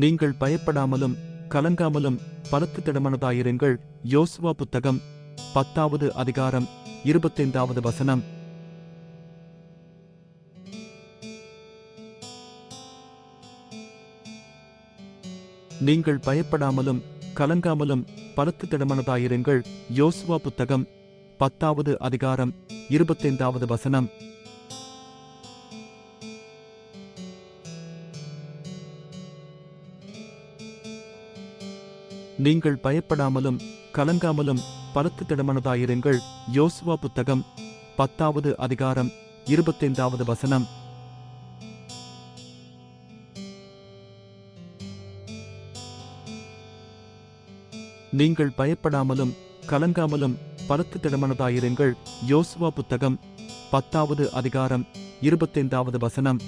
நீங்கள் பயப்படாமலும் கலங்காமலும் பலத்து திடமனதாயிருங்கள். யோசுவா புத்தகம் 10வது அதிகாரம் 25வது வசனம். நீங்கள் பயப்படாமலும் கலங்காமலும் பலத்து திடமனதாயிருங்கள். யோசுவா புத்தகம் 10வது அதிகாரம் 25வது வசனம். நீங்கள் பயப்படாமலும் கலங்காமலும் பலத்து திடமனதாயிருங்கள். யோசுவா புத்தகம் 10வது அதிகாரம் 25வது வசனம். நீங்கள் பயப்படாமலும் கலங்காமலும் பலத்து திடமனதாயிருங்கள். யோசுவா புத்தகம் 10வது அதிகாரம் 25வது வசனம்.